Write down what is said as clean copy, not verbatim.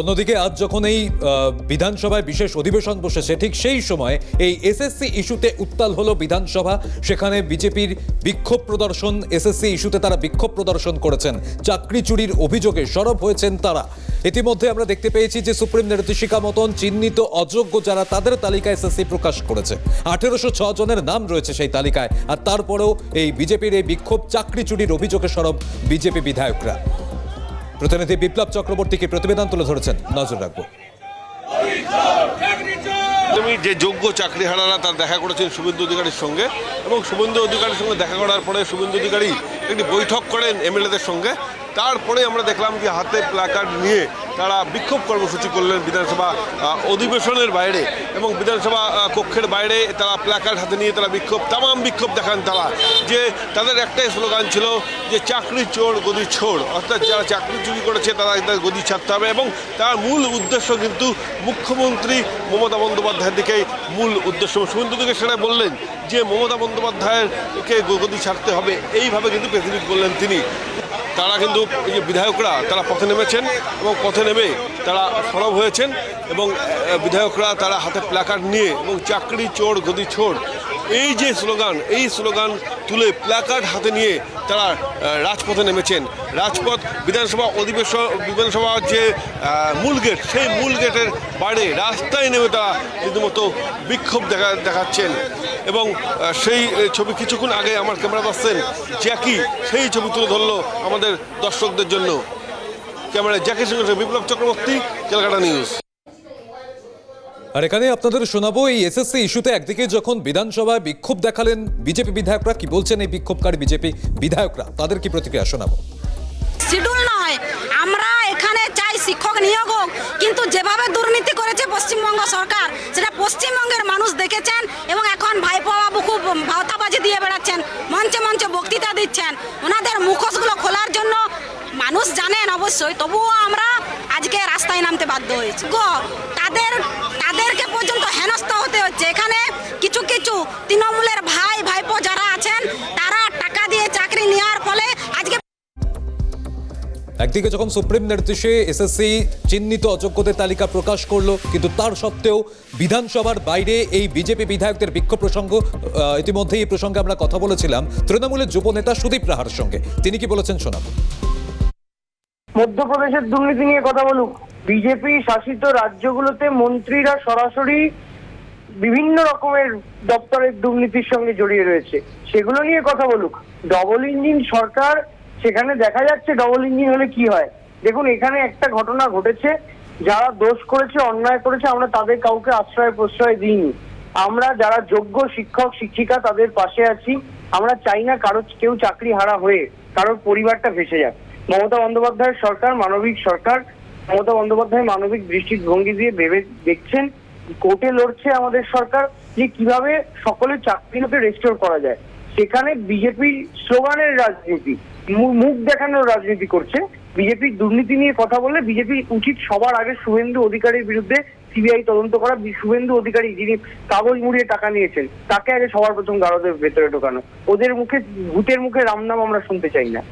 অন্যদিকে আজ যখন এই বিধানসভায় বিশেষ অধিবেশন বসেছে ঠিক সেই সময় এই এসএসসি ইস্যুতে উত্তাল হলো বিধানসভা। সেখানে বিজেপির বিক্ষোভ প্রদর্শন, এসএসসি ইস্যুতে তারা বিক্ষোভ প্রদর্শন করেছেন, চাকরি চুরির অভিযোগে সরব হয়েছেন তারা। ইতিমধ্যে আমরা দেখতে পেয়েছি যে সুপ্রিম নির্দেশিকা মতন চিহ্নিত অযোগ্য যারা তাদের তালিকায় এসএসসি প্রকাশ করেছে। 1806 জনের নাম রয়েছে সেই তালিকায়, আর তারপরেও এই বিজেপির এই বিক্ষোভ, চাকরি চুরির অভিযোগে সরব বিজেপি বিধায়করা। প্রতিনিধি বিপ্লব চক্রবর্তীকে প্রতিবেদন তুলে ধরেছেন, নজর রাখবো। যে যোগ্য চাকরিহারারা তার দেখা করেছেন শুভেন্দু অধিকারীর সঙ্গে, এবং শুভেন্দু অধিকারীর সঙ্গে দেখা করার পরে শুভেন্দু অধিকারী একটি বৈঠক করেন এমএলএদের সঙ্গে। তারপরে আমরা দেখলাম যে হাতে প্ল্যাকার্ড নিয়ে তারা বিক্ষোভ কর্মসূচি করলেন বিধানসভা অধিবেশনের বাইরে, এবং বিধানসভা কক্ষের বাইরে তারা প্ল্যাকার্ড হাতে নিয়ে তারা তামাম বিক্ষোভ দেখান তারা। যে তাদের একটাই স্লোগান ছিল যে চাকরি চোর গদি ছোড়, অর্থাৎ যারা চাকরি চুরি করেছে তারা তাদের গদি ছাড়তে হবে। এবং তার মূল উদ্দেশ্য কিন্তু মুখ্যমন্ত্রী মমতা বন্দ্যোপাধ্যায়ের দিকেই মূল উদ্দেশ্য। শুভেন্দু দিকে সেটা বললেন যে মমতা বন্দ্যোপাধ্যায়কে গদি ছাড়তে হবে, এইভাবে কিন্তু প্রেসিডেন্ট বললেন তিনি। তারা কিন্তু এই যে বিধায়করা তারা পথে নেমেছেন, এবং পথে নেমে তারা সরব হয়েছেন, এবং বিধায়করা তারা হাতে প্ল্যাকার্ড নিয়ে এবং চাকরি চোর গদি ছোড় এই যে স্লোগান, এই স্লোগান তুলে প্ল্যাকার্ড হাতে নিয়ে তারা রাজপথে নেমেছেন। রাজপথ বিধানসভার যে মূল গেট, সেই মূল গেটের বাইরে রাস্তায় নেমে তারা রীতিমতো বিক্ষোভ দেখাচ্ছেন। এবং সেই ছবি কিছুক্ষণ আগে আমার ক্যামেরা পাচ্ছেন জ্যাকি সেই ছবি তুলে ধরলো আমাদের দর্শকদের জন্য। ক্যামেরায় জ্যাকির সঙ্গে বিপ্লব চক্রবর্তী, ক্যালকাটা নিউজ। আর এখানে আপনাদের শোনাবো এই এসএসসি ইস্যুতে একদিকে যখন বিধানসভায় বিক্ষোভ দেখালেন বিজেপি বিধায়করা, কি বলছেন এই বিক্ষোভকারী বিজেপি বিধায়করা, তাদের কি প্রতিক্রিয়া শোনাবো। শিডিউল নয়, আমরা এখানে চাই শিক্ষক নিয়োগ হোক, কিন্তু যেভাবে দুর্নীতি করেছে পশ্চিমবঙ্গ সরকার সেটা পশ্চিমবঙ্গের মানুষ দেখেছেন। এবং এখন ভাইপো বাবু খুব ভাওতাবাজি দিয়ে বেড়াচ্ছেন, মঞ্চে মঞ্চে বক্তৃতা দিচ্ছেন, ওনাদের মুখোশগুলো খোলার জন্য মানুষ জানেন অবশ্যই, তবুও আমরা আজকে রাস্তায় নামতে বাধ্য হয়েছি। তাদেরকে পর্যন্ত হেনস্থা হতে হচ্ছে। এখানে কিছু তৃণমূলের ভাইপো যারা আছেন তারা টাকা দিয়ে চাকরি নেওয়ার ফলে আজকে একদিকে যখন সুপ্রিম নির্দেশে এসএসসি চিহ্নিত অযোগ্যদের তালিকা প্রকাশ করলো, কিন্তু তার সত্ত্বেও বিধানসভার বাইরে এই বিজেপি বিধায়কদের বিক্ষোভ প্রসঙ্গ, ইতিমধ্যে এই প্রসঙ্গে আমরা কথা বলেছিলাম তৃণমূলের যুব নেতা সুদীপ রাহার সঙ্গে। তিনি কি বলেছেন শোনাবো। মধ্যপ্রদেশের দুর্নীতি নিয়ে কথা বলুক। বিজেপি শাসিত রাজ্যগুলোতে মন্ত্রীরা সরাসরি বিভিন্ন রকমের দপ্তরের দুর্নীতির সঙ্গে জড়িয়ে রয়েছে, সেগুলো নিয়ে কথা বলুক। ডবল ইঞ্জিন সরকার, সেখানে দেখা যাচ্ছে ডবল ইঞ্জিন হলে কি হয়। দেখুন, এখানে একটা ঘটনা ঘটেছে, যারা দোষ করেছে, অন্যায় করেছে, আমরা তাদের কাউকে আশ্রয় প্রশ্রয় দিইনি। আমরা যারা যোগ্য শিক্ষক শিক্ষিকা তাদের পাশে আছি। আমরা চাই না কেউ চাকরি হারা হয়ে কারোর পরিবারটা ভেসে যাক। মমতা বন্দ্যোপাধ্যায়ের সরকার মানবিক সরকার। মমতা বন্দ্যোপাধ্যায় মানবিক দৃষ্টিভঙ্গি দিয়ে ভেবে দেখছেন, কোর্টে লড়ছে আমাদের সরকার যে কিভাবে সকলের চাকরিকে রেস্টোর করা যায়। সেখানে বিজেপির স্লোগানের রাজনীতি, মুখ দেখানোর রাজনীতি করছে। বিজেপির দুর্নীতি নিয়ে কথা বললে বিজেপি উচিত সবার আগে শুভেন্দু অধিকারীর বিরুদ্ধে সিবিআই তদন্ত করা। শুভেন্দু অধিকারী যিনি কাগজ মুড়িয়ে টাকা নিয়েছেন, তাকে আগে সবার প্রথম গারদের ভেতরে ঢোকানো। ওদের মুখে, ভূতের মুখে রাম নাম আমরা শুনতে চাই না।